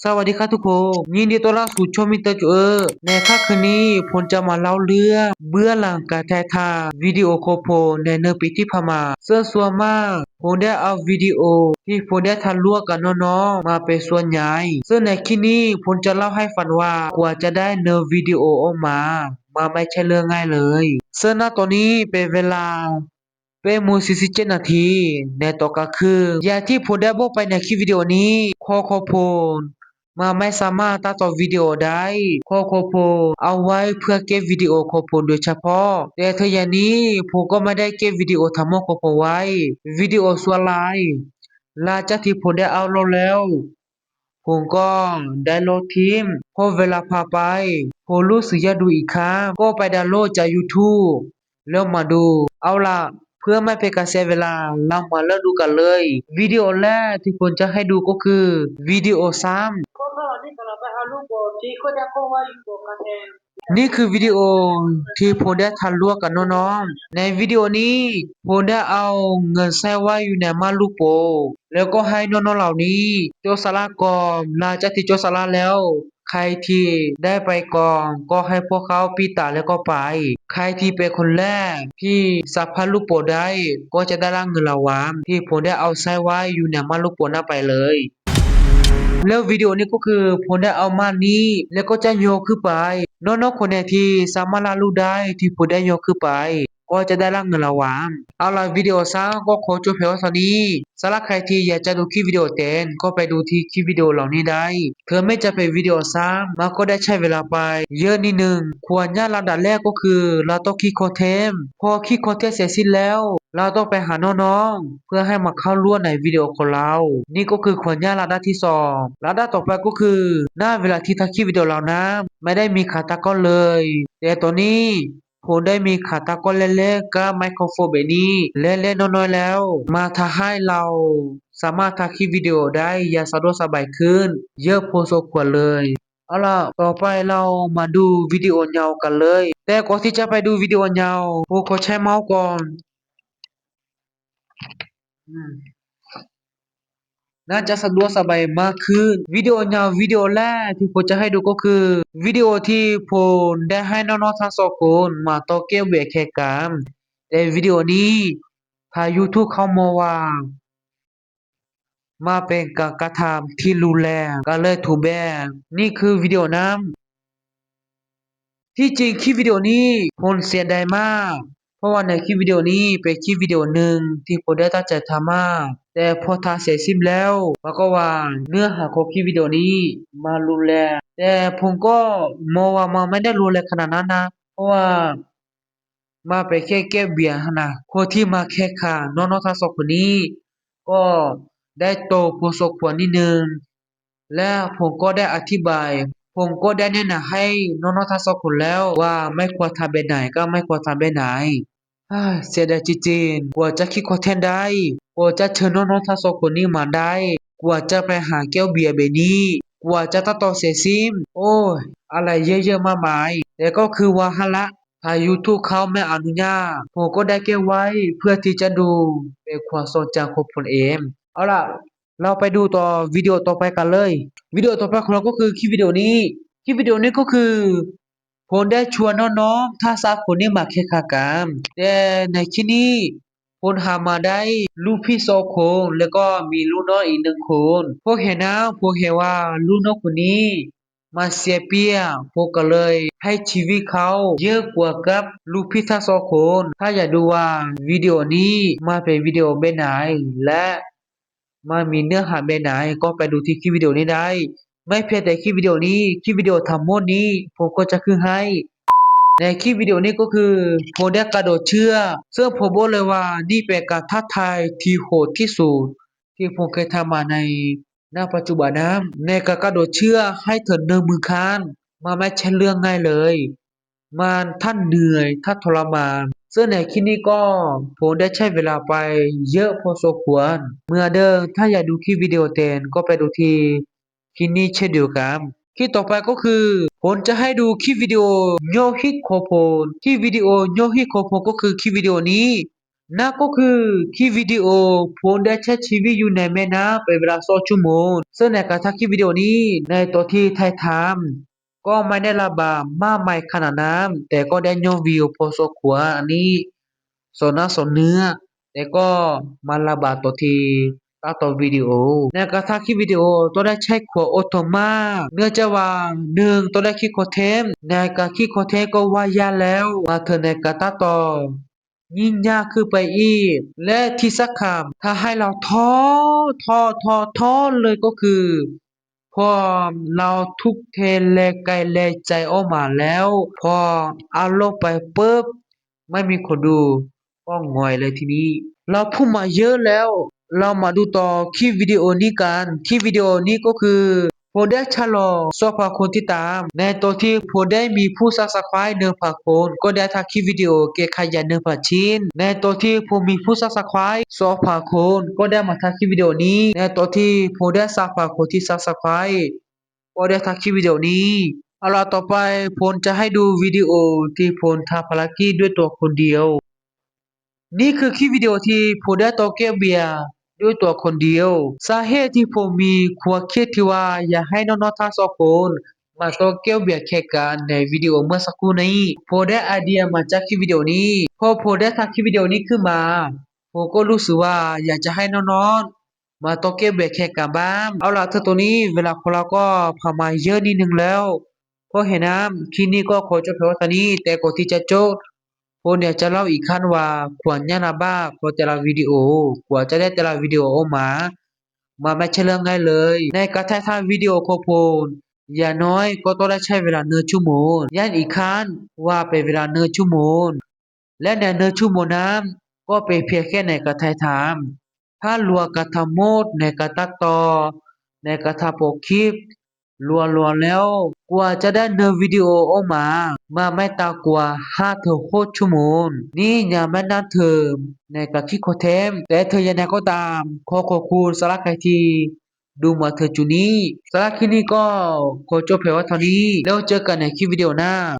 สวัสดีครับทุกคนยินดีต้อนรับสู่ช่องมิสเตอร์จูเออร์ในค่ำคืนนี้ผมจะมาเล่าเรื่องเบื้องหลังการถ่ายทำวิดีโอโคโพในเนื้อปีที่ผ่านมาซึ่งส่วนมากผมได้เอาวิดีโอที่ผมได้ทำร่วมกับน้องๆมาเป็นส่วนใหญ่ซึ่งในคลิปนี้ผมจะเล่าให้ฟังว่ากว่าจะได้เนื้อวิดีโอออกมาไม่ใช่เรื่องง่ายเลยซึ่งณตอนนี้เป็นเวลา เป็นมู47นาทีในตอนกลางคืนอย่างที่ผมได้บอกไปในคลิปวิดีโอนี้โคโพนมาไม่สามารถตัดต่อวิดีโอได้โคโพเอาไว้เพื่อเก็บวิดีโอโคโพนโดยเฉพาะแต่เธออย่างนี้ผมก็ไม่ได้เก็บวิดีโอทั้งหมดโคโพไว้วิดีโอส่วนหลายหลังจากที่ผมได้เอาลงแล้วผมก็ได้โหลดทิ้งพอเวลาผ่านไปผมรู้สึกอยากดูอีกครั้งก็ไปดาวน์โหลดจาก YouTube แล้วมาดูเอาล่ะ เพื่อไม่เป็นการเสียเวลาเรามาเริ่มดูกันเลยวิดีโอแรกที่ผมจะให้ดูก็คือวิดีโอซ้ำนี่คือวิดีโอที่ผมได้ทำร่วมกับน้องๆในวิดีโอนี้ผมได้เอาเงินใส่ไว้อยู่ในม่านลูกโป่งแล้วก็ให้น้องๆเหล่านี้โจรสลัดก่อนหลังจากที่โจรสลัดแล้วใครที่ได้ไปก่อนก็ให้พวกเขาปิดตาแล้วก็ไปใครที่เป็นคนแรกที่สัมผัสลูกโป่งได้ก็จะได้รับเงินรางวัลที่ผมได้เอาใส่ไว้อยู่ในม่านลูกโป่งนั้นไปเลยแล้ววิดีโอนี้ก็คือผมได้เอาม่านนี้แล้วก็จะโยกขึ้นไปน้องๆคนไหนที่สามารถละรู้ได้ที่ผมได้โยกขึ้นไปก็จะได้รับเงินรางวัลเอาล่ะวิดีโอซ้ำก็ขอจบเพียงเท่านี้สำหรับใครที่อยากจะดูคลิปวิดีโอเต็มก็ไปดูที่คลิปวิดีโอเหล่านี้ได้เพื่อไม่จะเป็นวิดีโอซ้ำมันก็ได้ใช้เวลาไปเยอะนิดนึงควรย่าลำดับแรกก็คือเราต้องคิดคอนเทนต์พอคิดคอนเทนต์เสร็จสิ้นแล้วเราต้องไปหาน้องๆเพื่อให้มาเข้าร่วมในวิดีโอของเรานี่ก็คือควรย่าลำดับที่สองลำดับต่อไปก็คือหน้าเวลาที่ถ่ายคลิปวิดีโอเรานะไม่ได้มีขาตั้งกล้องเลยแต่ตอนนี้ ผมได้มีขาตั้งกล้องเล็กๆกับไมโครโฟนแบบนี้เล็กๆน้อยๆแล้วมาทำให้เราสามารถถ่ายคลิปวิดีโอได้อย่างสะดวกสบายขึ้นเยอะพอสมควรเลยเอาล่ะต่อไปเรามาดูวิดีโอยาวกันเลยแต่ก่อนที่จะไปดูวิดีโอยาวผมขอใช้เมาส์ก่อนอืม น่าจะสะดวกสบายมากขึ้นวิดีโอยาววิดีโอแรกที่ผมจะให้ดูก็คือวิดีโอที่ผมได้ให้น้องๆทั้งสองคนมาต่อเกมเวทแข่งกันแต่วิดีโอนี้ทาง YouTube เขามองว่ามาเป็นการกระทำที่รุนแรงก็เลยถูกแบนนี่คือวิดีโอน้ำที่จริงคลิปวิดีโอนี้ผมเสียดายมากเพราะว่าในคลิปวิดีโอนี้เป็นคลิปวิดีโอหนึ่งที่ผมได้ตั้งใจทำมากแต่พอทำเสร็จสิ้นแล้วมันก็ว่าเนื้อหาของคลิปวิดีโอนี้มารุนแรงแต่ผมก็มองว่ามันไม่ได้รุนแรงขนาดนั้นนะเพราะว่ามาไปแค่แก้เบียร์นะคนที่มาแค่ขาน้องๆทั้งสองคนนี้ก็ได้โตพอสมควรนิดนึงและผมก็ได้อธิบายผมก็ได้แนะนำให้น้องๆทั้งสองคนแล้วว่าไม่ควรทำแบบไหนก็ไม่ควรทำแบบไหน เสียดายจริงๆกว่าจะคิดคอนเทนต์ได้กว่าจะเชิญน้องๆทั้งสองคนนี้มาได้กว่าจะไปหาแก้วเบียร์แบบนี้กว่าจะตัดต่อเสร็จสิ้นโอ้ยอะไรเยอะๆมากมายแต่ก็คือว่าฮะละถ้า YouTube เขาไม่อนุญาตผมก็ได้เก็บไว้เพื่อที่จะดูเป็นความทรงจำของผมเองเอาล่ะเราไปดูต่อวิดีโอต่อไปกันเลยวิดีโอต่อไปของเราก็คือคลิปวิดีโอนี้คลิปวิดีโอนี้ก็คือ ผมได้ชวนน้องๆทั้งสามคนนี้มาแข่งขันกันแต่ในที่นี้ผมหามาได้ลูกพี่สองคนแล้วก็มีลูกน้องอีกหนึ่งคนพวกเห็นนะพวกเห็นว่าลูกน้องคนนี้มาเสียเปรียบพวกก็เลยให้ชีวิตเขาเยอะกว่ากับลูกพี่ทั้งสองคนถ้าอยากดูว่าวิดีโอนี้มาเป็นวิดีโอแบบไหนและมามีเนื้อหาแบบไหนก็ไปดูที่คลิปวิดีโอนี้ได้ ไม่เพียงแต่คลิปวิดีโอนี้คลิปวิดีโอทั้งหมดนี้ผมก็จะขึ้นให้ในคลิปวิดีโอนี้ก็คือผมได้กระโดดเชือกซึ่งผมบอกเลยว่านี่เป็นการท้าทายที่โหดที่สุดที่ผมเคยทำมาในปัจจุบันนะในการกระโดดเชือกให้ถึง10,000 ครั้งมันไม่ใช่เรื่องง่ายเลยมันท่านเหนื่อยท่านทรมานซึ่งในคลิปนี้ก็ผมได้ใช้เวลาไปเยอะพอสมควรเมื่อเดิมถ้าอยากดูคลิปวิดีโอเต็มก็ไปดูที่ คลิปนี้เช่นเดียวกันคลิปต่อไปก็คือผมจะให้ดูคลิปวิดีโอโยฮิโคโพนที่วิดีโอโยฮิโคโพนก็คือคลิปวิดีโอนี้ นั่นก็คือคลิปวิดีโอผมได้ใช้ชีวิตอยู่ในแม่น้ำเป็นเวลา2 ชั่วโมงซึ่งในการถ่ายคลิปวิดีโอนี้ในตัวที่ถ่ายทำก็ไม่ได้ระบาดมากมายขนาดนั้นแต่ก็ได้ยอดวิวพอสมควรอันนี้ส่วนหน้าส่วนเนื้อแต่ก็มาระบาดตัวที่ตัดต่อวิดีโอในการถ่ายคลิปวิดีโอต้องได้ใช้ความอดทนมากเนื่องจากว่าหนึ่งต้องได้คิดคอนเทนต์ในการคิดคอนเทนต์ก็ว่ายากแล้วมาถึงในการตัดต่อ ยิ่งยากขึ้นไปอีกและที่สำคัญถ้าให้เราท้อเลยก็คือพอเราทุกเทแรงกายแรงใจออกมาแล้วพอเอาลงไปปุ๊บไม่มีคนดูก็หงอยเลยทีนี้เราพูดมาเยอะแล้วเรามาดูต่อคลิปวิดีโอนี้กันคลิปวิดีโอนี้ก็คือ ผมได้ฉลอง2,000 คนที่ตามในตัวที่ผมได้มีผู้ Subscribe 1,000 คนก็ได้ทำคลิปวิดีโอเก็บขยะ1,000 ชิ้นในตัวที่ผมมีผู้ Subscribe 2,000 คนก็ได้มาทำคลิปวิดีโอนี้ในตัวที่ผมได้3,000 คนที่ Subscribe ก็ได้ทำคลิปวิดีโอนี้เอาล่ะต่อไปผมจะให้ดูวิดีโอที่ผมทำภารกิจด้วยตัวคนเดียว นี่คือคลิปวิดีโอที่ผมได้ต่อเก็บเบียร์ด้วยตัวคนเดียวสาเหตุที่ผมมีความคิดที่ว่าอยากให้น้องๆทั้ง2 คนมาต่อเก็บเบียร์แข่งกันในวิดีโอเมื่อสักครู่นี้ผมได้ไอเดียมาจากคลิปวิดีโอนี้พอผมได้ทำคลิปวิดีโอนี้ขึ้นมาผมก็รู้สึกว่าอยากจะให้น้องๆมาต่อเก็บเบียร์แข่งกันบ้างเอาล่ะเธอตัวนี้เวลาของเราก็ผ่านมาเยอะนิดนึงแล้วเพราะเห็นนะคลิปนี้ก็ขอจบเพียงเท่านี้แต่ก่อนที่จะจบ ผมอยากจะเล่าอีกขั้นว่าควรยานาบ้าพอแต่ละวิดีโอกว่าจะได้แต่ละวิดีโอออกมามันไม่ใช่เรื่องง่ายเลยในการถ่ายทำวิดีโอของผมอย่างน้อยก็ต้องได้ใช้เวลา1 ชั่วโมงย่านอีกขั้นว่าเป็นเวลา1 ชั่วโมงและใน1 ชั่วโมงนั้นก็เป็นเพียงแค่ในการถ่ายทำถ้ารวมการทำโหมดในการตัดต่อในการทำโปรคลิป รวมแล้วกว่าจะได้เนื้อวิดีโอออกมาไม่ต่ำกว่า5 ถึง 6 ชั่วโมงนี่ยังไม่นับถึงในการคิดคอนเทนต์แต่เธอยังไงก็ตามขอขอบคุณสำหรับใครที่ดูมาถึงจุดนี้สำหรับคลิปนี้ก็ขอจบเพียงเท่านี้แล้วเจอกันในคลิปวิดีโอหน้า